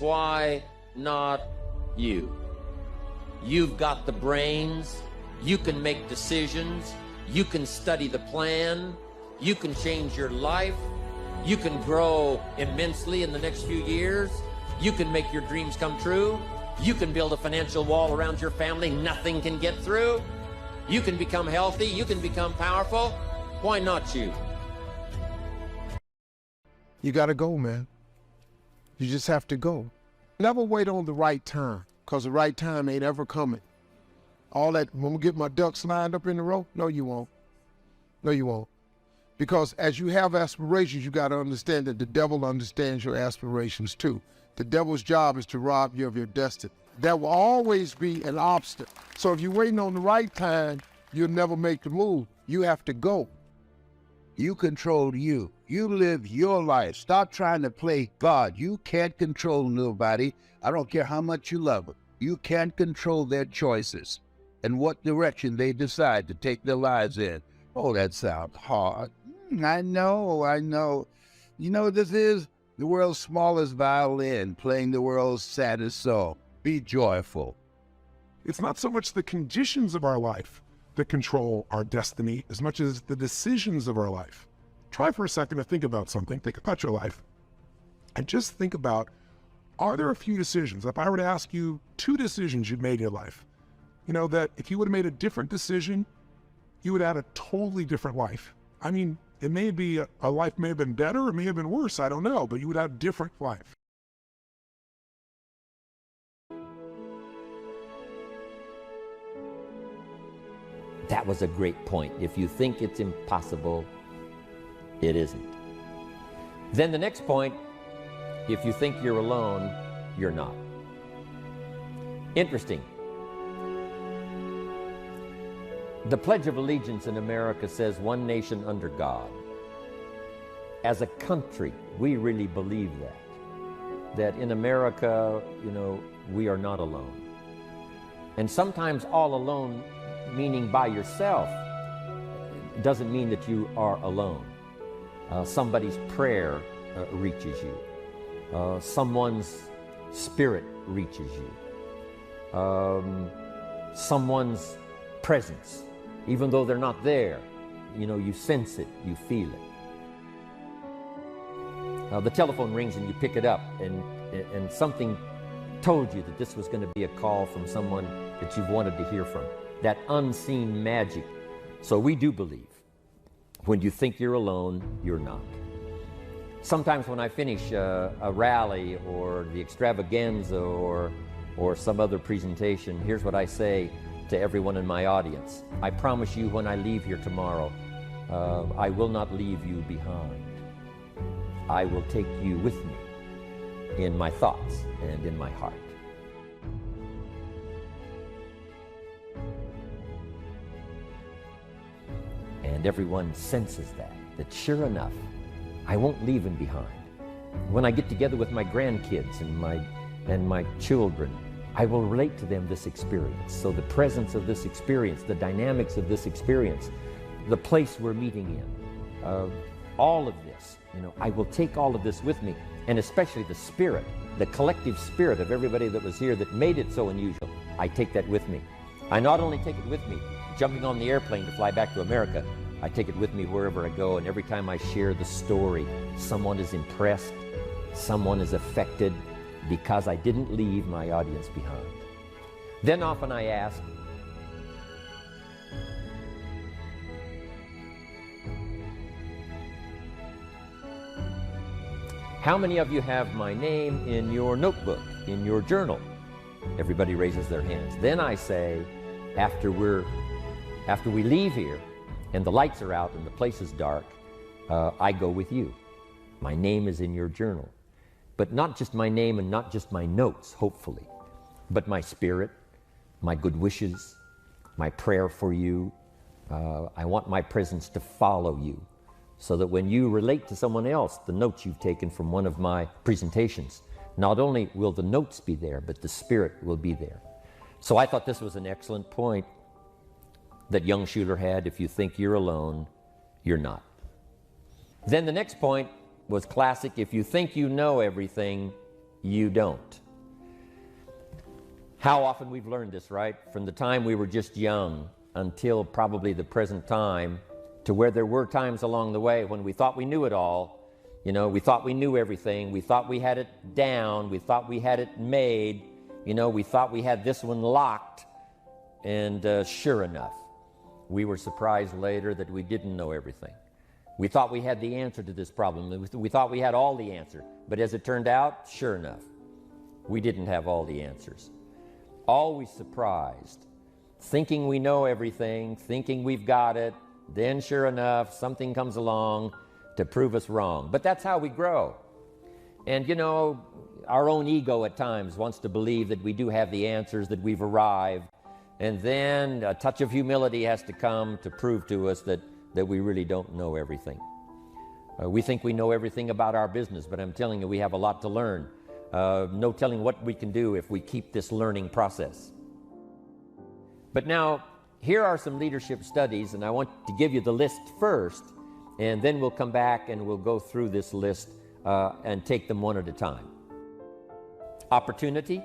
why not you? You've got the brains, you can make decisions, you can study the plan, you can change your life, you can grow immensely in the next few years, you can make your dreams come true, you can build a financial wall around your family nothing can get through, you can become healthy, you can become powerful. Why not you? You got to go, man. You just have to go. Never wait on the right time, because the right time ain't ever coming. All that, when we get my ducks lined up in a row, no, you won't. No, you won't. Because as you have aspirations, you got to understand that the devil understands your aspirations too. The devil's job is to rob you of your destiny. There will always be an obstacle. So if you're waiting on the right time, you'll never make the move. You have to go. You control you. You live your life. Stop trying to play God. You can't control nobody. I don't care how much you love them. You can't control their choices and what direction they decide to take their lives in. Oh, that sounds hard. I know. You know, this is the world's smallest violin playing the world's saddest song. Be joyful. It's not so much the conditions of our life that control our destiny as much as the decisions of our life. Try for a second to think about something. Think about your life. And just think about, are there a few decisions? If I were to ask you 2 decisions you've made in your life, you know, that if you would have made a different decision, you would have had a totally different life. I mean, it may be a life may have been better, it may have been worse, I don't know, but you would have a different life. That was a great point. If you think it's impossible, it isn't. Then the next point, if you think you're alone, you're not. Interesting. The Pledge of Allegiance in America says one nation under God. As a country, we really believe that in America, you know, we are not alone. And sometimes all alone, meaning by yourself, doesn't mean that you are alone. Somebody's prayer reaches you. Someone's spirit reaches you. Someone's presence, even though they're not there, you know, you sense it, you feel it. The telephone rings and you pick it up, and something told you that this was going to be a call from someone that you've wanted to hear from. That unseen magic. So we do believe when you think you're alone, you're not. Sometimes when I finish a rally or the extravaganza or some other presentation, here's what I say to everyone in my audience. I promise you when I leave here tomorrow, I will not leave you behind. I will take you with me in my thoughts and in my heart. And everyone senses that sure enough, I won't leave him behind. When I get together with my grandkids and my children, I will relate to them this experience. So the presence of this experience, the dynamics of this experience, the place we're meeting in, all of this, you know, I will take all of this with me, and especially the spirit, the collective spirit of everybody that was here that made it so unusual. I take that with me. I not only take it with me, jumping on the airplane to fly back to America, I take it with me wherever I go, and every time I share the story, someone is impressed, someone is affected, because I didn't leave my audience behind. Then often I ask, how many of you have my name in your notebook, in your journal? Everybody raises their hands. Then I say, after we leave here and the lights are out and the place is dark, I go with you. My name is in your journal. But not just my name and not just my notes, hopefully, but my spirit, my good wishes, my prayer for you. I want my presence to follow you, so that when you relate to someone else the notes you've taken from one of my presentations, not only will the notes be there, but the spirit will be there. So I thought this was an excellent point that young Schuler had. If you think you're alone, you're not. Then the next point was classic. If you think you know everything, you don't. How often we've learned this, right? From the time we were just young until probably the present time, to where there were times along the way when we thought we knew it all. You know, we thought we knew everything. We thought we had it down. We thought we had it made. You know, we thought we had this one locked. And sure enough, we were surprised later that we didn't know everything. We thought we had the answer to this problem. We thought we had all the answer. But as it turned out, sure enough, we didn't have all the answers. Always surprised, thinking we know everything, thinking we've got it. Then sure enough, something comes along to prove us wrong. But that's how we grow. And you know, our own ego at times wants to believe that we do have the answers, that we've arrived. And then a touch of humility has to come to prove to us that we really don't know everything. We think we know everything about our business, but I'm telling you, we have a lot to learn. No telling what we can do if we keep this learning process. But now, here are some leadership studies, and I want to give you the list first, and then we'll come back and we'll go through this list and take them one at a time. Opportunity,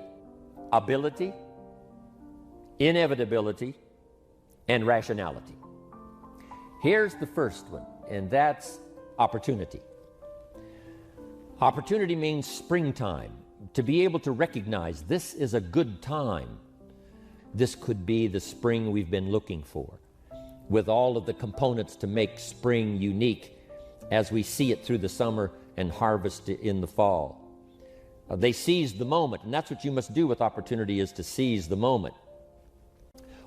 ability, inevitability, and rationality. Here's the first one, and that's opportunity. Opportunity means springtime, to be able to recognize this is a good time. This could be the spring we've been looking for, with all of the components to make spring unique as we see it through the summer and harvest it in the fall. They seized the moment, and that's what you must do with opportunity, is to seize the moment.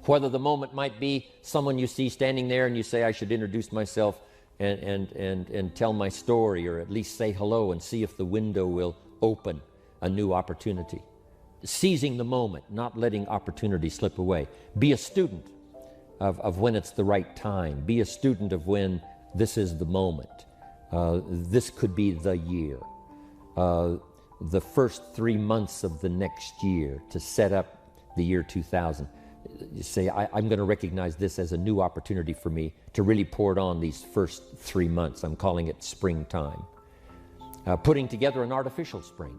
Whether the moment might be someone you see standing there and you say, I should introduce myself and tell my story, or at least say hello and see if the window will open a new opportunity. Seizing the moment, not letting opportunity slip away. Be a student of when it's the right time. Be a student of when this is the moment. This could be the year. The first 3 months of the next year to set up the year 2000. You say, I'm going to recognize this as a new opportunity for me to really pour it on these first 3 months. I'm calling it springtime. Putting together an artificial spring.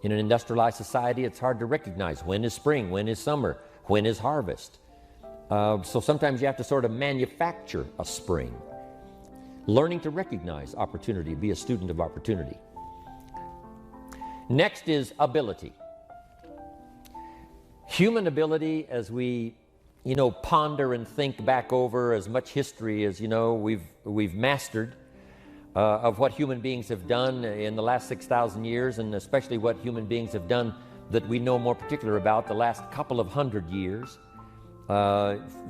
In an industrialized society, it's hard to recognize when is spring, when is summer, when is harvest. So sometimes you have to sort of manufacture a spring. Learning to recognize opportunity, be a student of opportunity. Next is ability. Human ability, as we, ponder and think back over as much history as, we've mastered of what human beings have done in the last 6,000 years, and especially what human beings have done that we know more particular about the last couple of 100 years,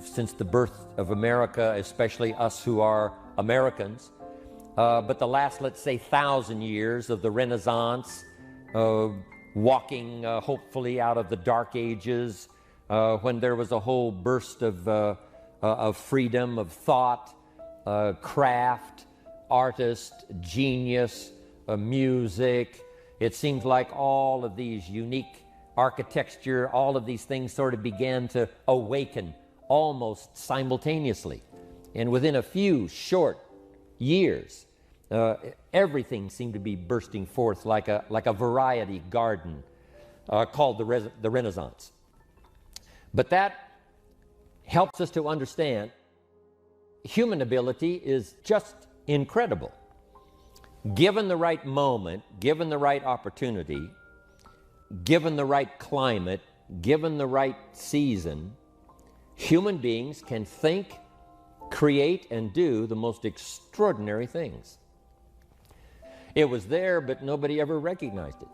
since the birth of America, especially us who are Americans, but the last, let's say, 1,000 years of the Renaissance, walking hopefully out of the Dark Ages, when there was a whole burst of freedom, of thought, craft, artist, genius, music. It seems like all of these unique architecture, all of these things sort of began to awaken almost simultaneously. And within a few short years, everything seemed to be bursting forth like a variety garden called the Renaissance. But that helps us to understand human ability is just incredible. Given the right moment, given the right opportunity, given the right climate, given the right season, human beings can think, create, and do the most extraordinary things. It was there, but nobody ever recognized it.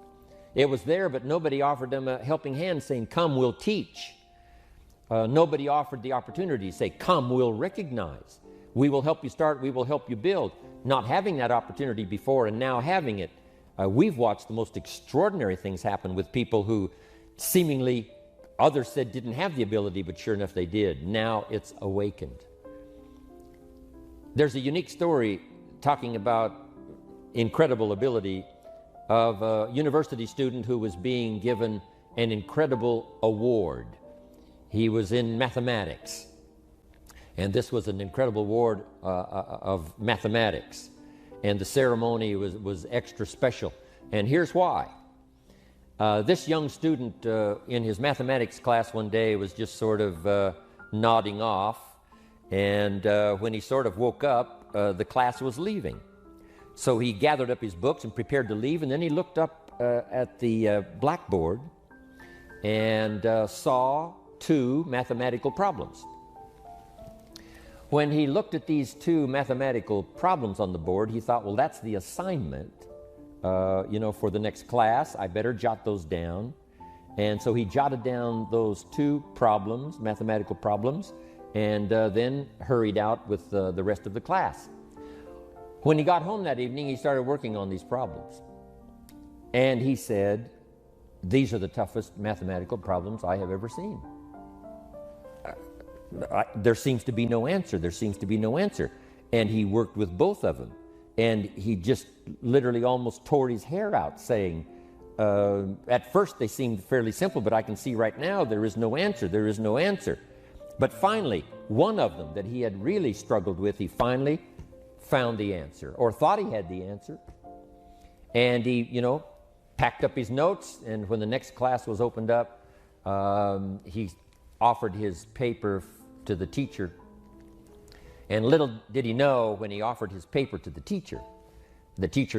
It was there, but nobody offered them a helping hand saying, come, we'll teach. Nobody offered the opportunity to say, come, we'll recognize. We will help you start, we will help you build. Not having that opportunity before and now having it, we've watched the most extraordinary things happen with people who seemingly others said didn't have the ability, but sure enough they did. Now it's awakened. There's a unique story talking about incredible ability of a university student who was being given an incredible award. He was in mathematics, and this was an incredible award of mathematics, and the ceremony was extra special. And here's why. This young student in his mathematics class one day was just sort of nodding off, and when he sort of woke up, the class was leaving. So he gathered up his books and prepared to leave, and then he looked up at the blackboard and saw two mathematical problems. When he looked at these two mathematical problems on the board, he thought, well, that's the assignment, for the next class. I better jot those down. And so he jotted down those two problems, mathematical problems, and then hurried out with the rest of the class. When he got home that evening, he started working on these problems. And he said, these are the toughest mathematical problems I have ever seen. There seems to be no answer. There seems to be no answer. And he worked with both of them. And he just literally almost tore his hair out saying, at first they seemed fairly simple, but I can see right now there is no answer. There is no answer. But finally, one of them that he had really struggled with, he finally found the answer, or thought he had the answer. And he, packed up his notes, and when the next class was opened up, he offered his paper to the teacher. And little did he know, when he offered his paper to the teacher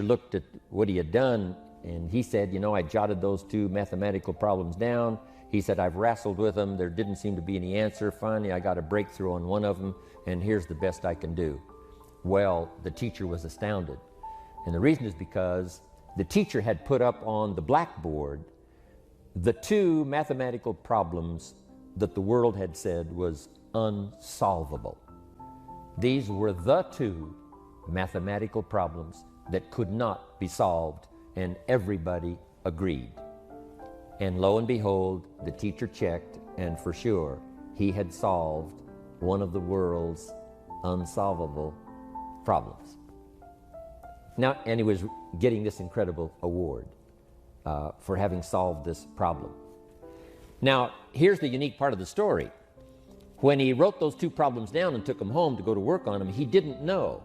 looked at what he had done, and he said, I jotted those two mathematical problems down. He said, I've wrestled with them. There didn't seem to be any answer. Finally, I got a breakthrough on one of them, and here's the best I can do. Well, the teacher was astounded. And the reason is because the teacher had put up on the blackboard the two mathematical problems that the world had said was unsolvable. These were the two mathematical problems that could not be solved, and everybody agreed. And lo and behold, the teacher checked, and for sure, he had solved one of the world's unsolvable problems. Now, and he was getting this incredible award for having solved this problem. Now, here's the unique part of the story. When he wrote those two problems down and took them home to go to work on them, he didn't know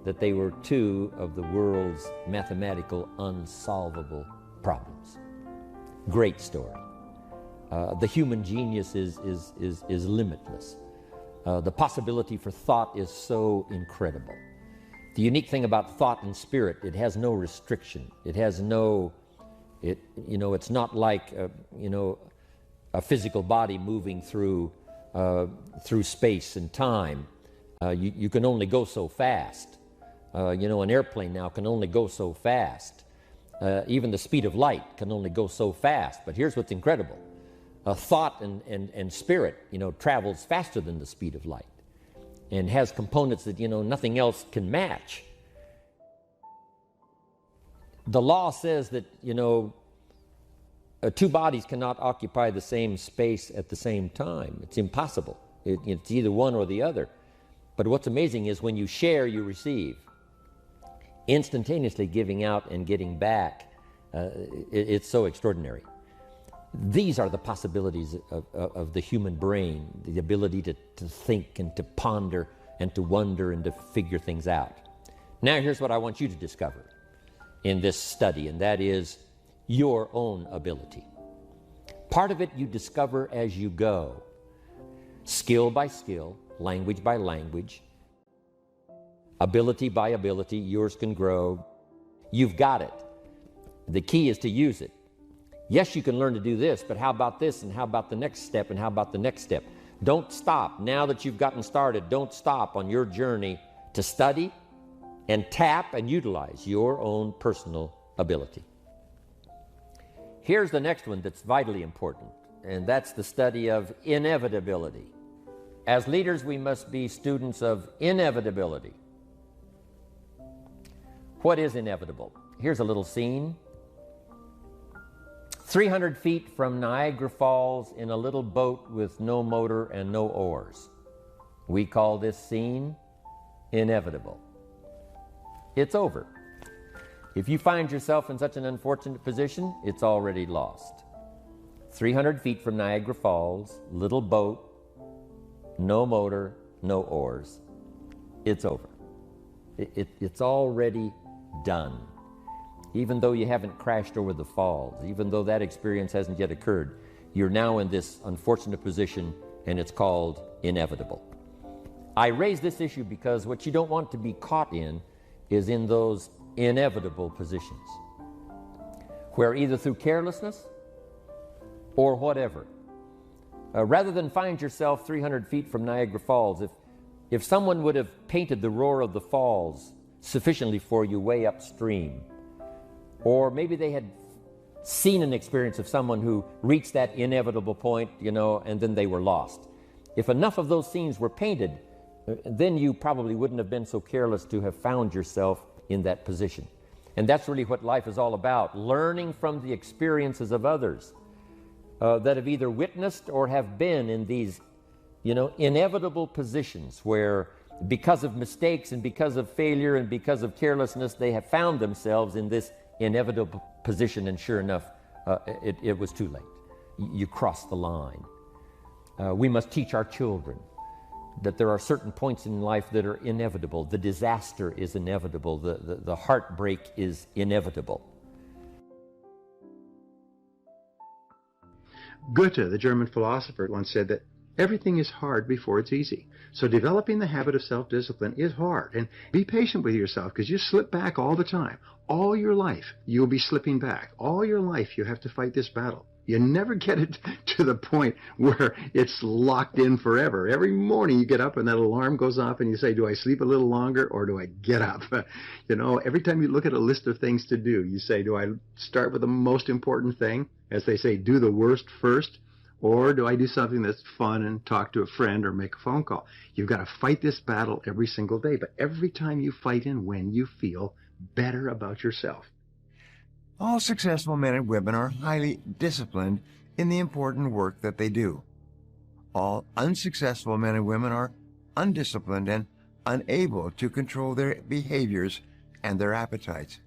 that they were two of the world's mathematical unsolvable problems. Great story. The human genius is limitless. The possibility for thought is so incredible. The unique thing about thought and spirit, it has no restriction. It has no, it's not like, a physical body moving through space and time. You can only go so fast. An airplane now can only go so fast. Even the speed of light can only go so fast. But here's what's incredible. Thought and spirit, travels faster than the speed of light, and has components that, nothing else can match. The law says that, two bodies cannot occupy the same space at the same time. It's impossible. It's either one or the other. But what's amazing is when you share, you receive. Instantaneously giving out and getting back, it's so extraordinary. These are the possibilities of the human brain, the ability to think and to ponder and to wonder and to figure things out. Now here's what I want you to discover in this study, and that is your own ability. Part of it you discover as you go, skill by skill, language by language, ability by ability. Yours can grow. You've got it. The key is to use it. Yes, you can learn to do this, but how about this, and how about the next step, and how about the next step? Don't stop. Now that you've gotten started, don't stop on your journey to study and tap and utilize your own personal ability. Here's the next one that's vitally important, and that's the study of inevitability. As leaders, we must be students of inevitability. What is inevitable? Here's a little scene. 300 feet from Niagara Falls in a little boat with no motor and no oars. We call this scene inevitable. It's over. If you find yourself in such an unfortunate position, it's already lost. 300 feet from Niagara Falls, little boat, no motor, no oars. It's over. It's already done. Even though you haven't crashed over the falls, even though that experience hasn't yet occurred, you're now in this unfortunate position, and it's called inevitable. I raise this issue because what you don't want to be caught in is in those inevitable positions, where either through carelessness or whatever, rather than find yourself 300 feet from Niagara Falls, if someone would have painted the roar of the falls sufficiently for you way upstream, or maybe they had seen an experience of someone who reached that inevitable point, and then they were lost. If enough of those scenes were painted, then you probably wouldn't have been so careless to have found yourself in that position. And that's really what life is all about, learning from the experiences of others that have either witnessed or have been in these, inevitable positions where, because of mistakes and because of failure and because of carelessness, they have found themselves in this inevitable position, and sure enough, it was too late. You crossed the line. We must teach our children that there are certain points in life that are inevitable. The disaster is inevitable. The heartbreak is inevitable. Goethe, the German philosopher, once said that everything is hard before it's easy. So developing the habit of self-discipline is hard. And be patient with yourself, because you slip back all the time. All your life, you'll be slipping back. All your life, you have to fight this battle. You never get it to the point where it's locked in forever. Every morning you get up and that alarm goes off and you say, do I sleep a little longer or do I get up? Every time you look at a list of things to do, you say, do I start with the most important thing? As they say, do the worst first. Or do I do something that's fun and talk to a friend or make a phone call? You've got to fight this battle every single day. But every time you fight and win, you feel better about yourself. All successful men and women are highly disciplined in the important work that they do. All unsuccessful men and women are undisciplined and unable to control their behaviors and their appetites.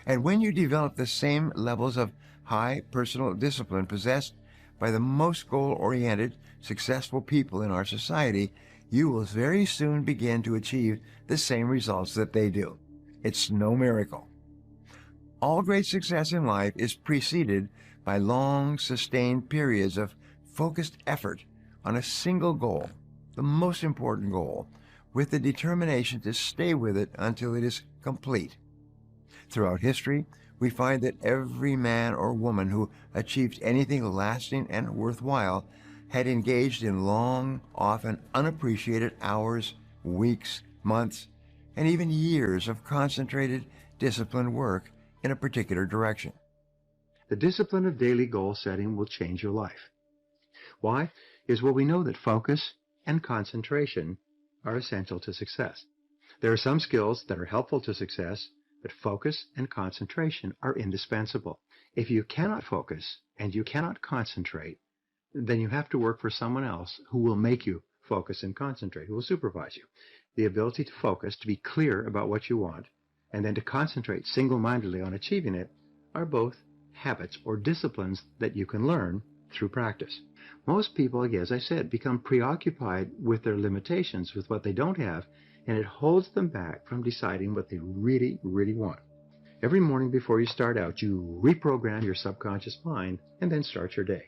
And when you develop the same levels of high personal discipline possessed by the most goal-oriented, successful people in our society, you will very soon begin to achieve the same results that they do. It's no miracle. All great success in life is preceded by long, sustained periods of focused effort on a single goal, the most important goal, with the determination to stay with it until it is complete. Throughout history, we find that every man or woman who achieved anything lasting and worthwhile had engaged in long, often unappreciated hours, weeks, months, and even years of concentrated, disciplined work in a particular direction. The discipline of daily goal setting will change your life. Why? We know that focus and concentration are essential to success. There are some skills that are helpful to success, but focus and concentration are indispensable. If you cannot focus and you cannot concentrate, then you have to work for someone else who will make you focus and concentrate, who will supervise you. The ability to focus, to be clear about what you want, and then to concentrate single-mindedly on achieving it are both habits or disciplines that you can learn through practice. Most people, again, as I said, become preoccupied with their limitations, with what they don't have, and it holds them back from deciding what they really, really want. Every morning before you start out, you reprogram your subconscious mind and then start your day.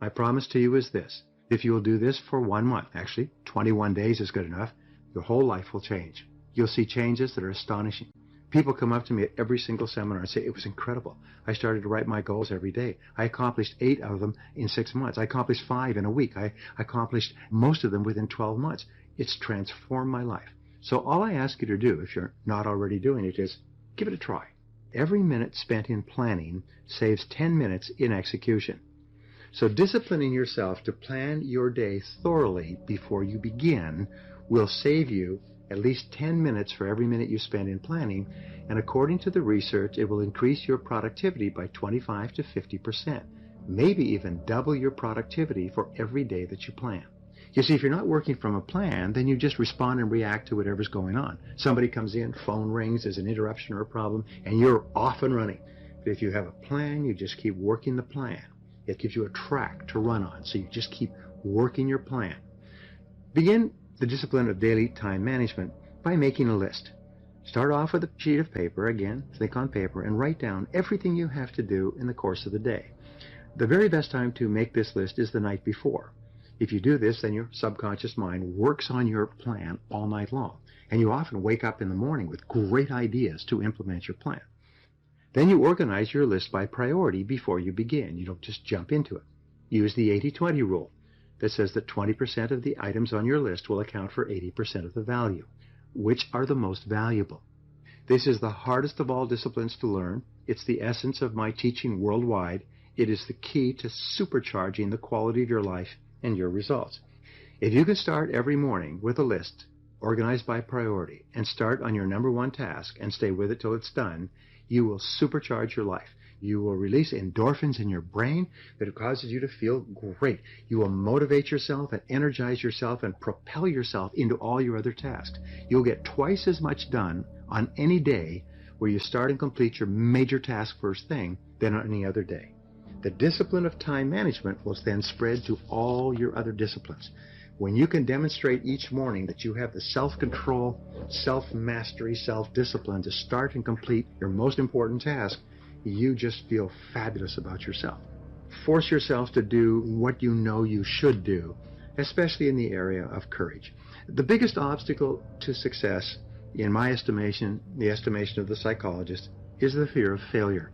My promise to you is this: if you will do this for 1 month, actually 21 days is good enough, your whole life will change. You'll see changes that are astonishing. People come up to me at every single seminar and say, it was incredible. I started to write my goals every day. I accomplished 8 out of them in 6 months. I accomplished 5 in a week. I accomplished most of them within 12 months. It's transformed my life. So all I ask you to do, if you're not already doing it, is give it a try. Every minute spent in planning saves 10 minutes in execution. So disciplining yourself to plan your day thoroughly before you begin will save you at least 10 minutes for every minute you spend in planning, and according to the research, it will increase your productivity by 25 to 50%, maybe even double your productivity for every day that you plan. You see, if you're not working from a plan, then you just respond and react to whatever's going on. Somebody comes in, phone rings, there's an interruption or a problem, and you're off and running. But if you have a plan, you just keep working the plan. It gives you a track to run on, so you just keep working your plan. Begin the discipline of daily time management by making a list. Start off with a sheet of paper, again, think on paper, and write down everything you have to do in the course of the day. The very best time to make this list is the night before. If you do this, then your subconscious mind works on your plan all night long, and you often wake up in the morning with great ideas to implement your plan. Then you organize your list by priority before you begin. You don't just jump into it. Use the 80-20 rule that says that 20% of the items on your list will account for 80% of the value. Which are the most valuable? This is the hardest of all disciplines to learn. It's the essence of my teaching worldwide. It is the key to supercharging the quality of your life and your results. If you can start every morning with a list organized by priority and start on your number one task and stay with it till it's done, you will supercharge your life. You will release endorphins in your brain that causes you to feel great. You will motivate yourself and energize yourself and propel yourself into all your other tasks. You'll get twice as much done on any day where you start and complete your major task first thing than on any other day. The discipline of time management will then spread to all your other disciplines. When you can demonstrate each morning that you have the self-control, self-mastery, self-discipline to start and complete your most important task, you just feel fabulous about yourself. Force yourself to do what you know you should do, especially in the area of courage. The biggest obstacle to success, in my estimation, the estimation of the psychologist, is the fear of failure.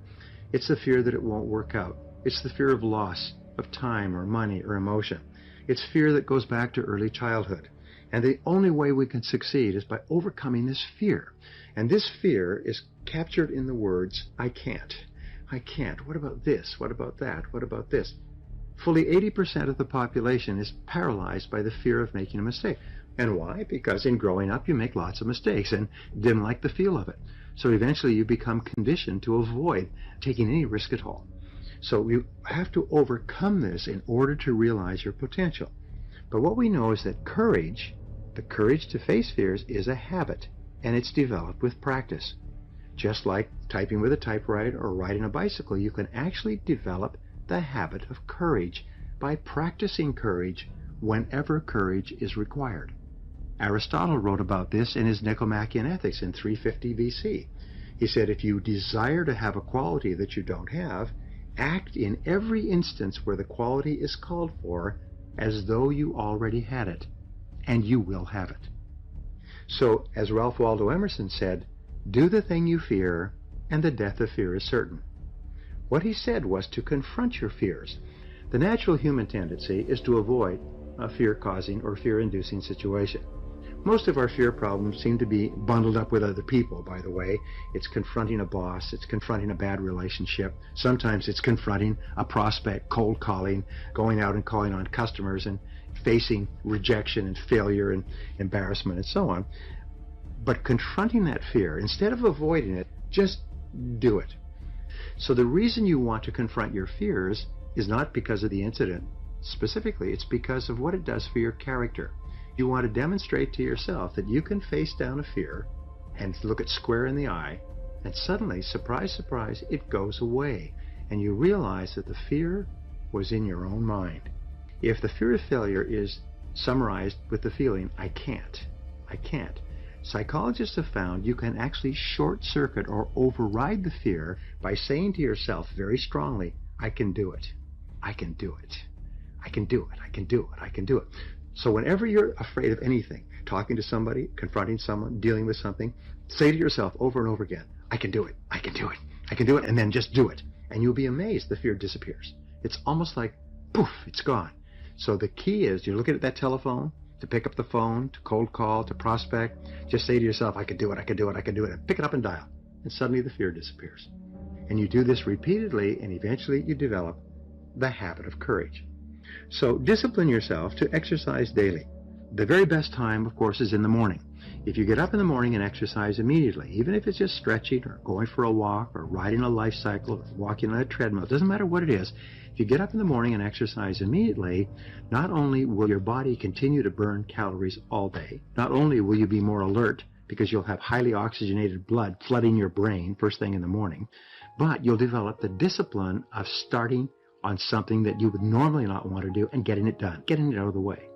It's the fear that it won't work out. It's the fear of loss of time or money or emotion. It's fear that goes back to early childhood. And the only way we can succeed is by overcoming this fear. And this fear is captured in the words, I can't. I can't. What about this? What about that? What about this? Fully 80% of the population is paralyzed by the fear of making a mistake. And why? Because in growing up, you make lots of mistakes and didn't like the feel of it. So eventually you become conditioned to avoid taking any risk at all. So you have to overcome this in order to realize your potential. But what we know is that courage, the courage to face fears, is a habit, and it's developed with practice. Just like typing with a typewriter or riding a bicycle, you can actually develop the habit of courage by practicing courage whenever courage is required. Aristotle wrote about this in his Nicomachean Ethics in 350 BC. He said, if you desire to have a quality that you don't have, act in every instance where the quality is called for as though you already had it, and you will have it. So, as Ralph Waldo Emerson said, do the thing you fear, and the death of fear is certain. What he said was to confront your fears. The natural human tendency is to avoid a fear-causing or fear-inducing situation. Most of our fear problems seem to be bundled up with other people, by the way. It's confronting a boss, it's confronting a bad relationship. Sometimes it's confronting a prospect, cold calling, going out and calling on customers and facing rejection and failure and embarrassment and so on. But confronting that fear, instead of avoiding it, just do it. So the reason you want to confront your fears is not because of the incident specifically, it's because of what it does for your character. You want to demonstrate to yourself that you can face down a fear and look it square in the eye, and suddenly, surprise, surprise, it goes away, and you realize that the fear was in your own mind. If the fear of failure is summarized with the feeling, I can't, psychologists have found you can actually short-circuit or override the fear by saying to yourself very strongly, I can do it, I can do it, I can do it, I can do it, I can do it. So whenever you're afraid of anything, talking to somebody, confronting someone, dealing with something, say to yourself over and over again, I can do it, I can do it, I can do it, and then just do it. And you'll be amazed the fear disappears. It's almost like, poof, it's gone. So the key is, you're looking at that telephone, to pick up the phone, to cold call, to prospect, just say to yourself, I can do it, I can do it, I can do it, and pick it up and dial. And suddenly the fear disappears. And you do this repeatedly, and eventually you develop the habit of courage. So discipline yourself to exercise daily. The very best time, of course, is in the morning. If you get up in the morning and exercise immediately, even if it's just stretching or going for a walk or riding a life cycle or walking on a treadmill, it doesn't matter what it is, if you get up in the morning and exercise immediately, not only will your body continue to burn calories all day, not only will you be more alert because you'll have highly oxygenated blood flooding your brain first thing in the morning, but you'll develop the discipline of starting on something that you would normally not want to do and getting it done, getting it out of the way.